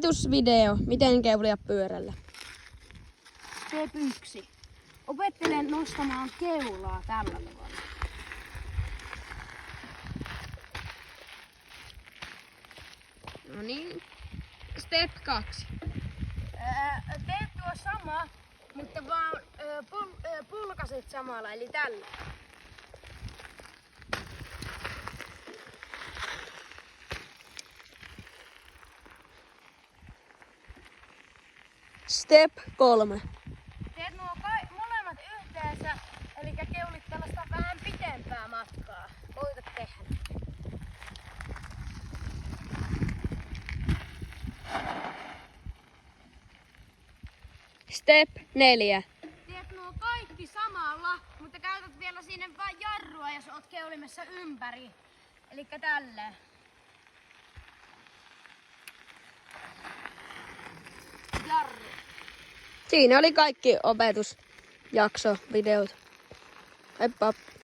Opetusvideo, miten keulia pyörällä. Step 1. Opettelen nostamaan keulaa tällä tavalla. No niin. Step 2. Teet tuo sama, mutta vaan pulkaset samalla, eli tällä. Step 3. Teet nuo molemmat yhteensä, eli keulit tällaista vähän pitempää matkaa. Koita tehdä. Step 4. Teet nuo kaikki samalla, mutta käytät vielä siinä vain jarrua, jos oot keulimessa ympäri. Eli tälleen. Jarru. Siinä oli kaikki opetusjakso, videot. Heippa!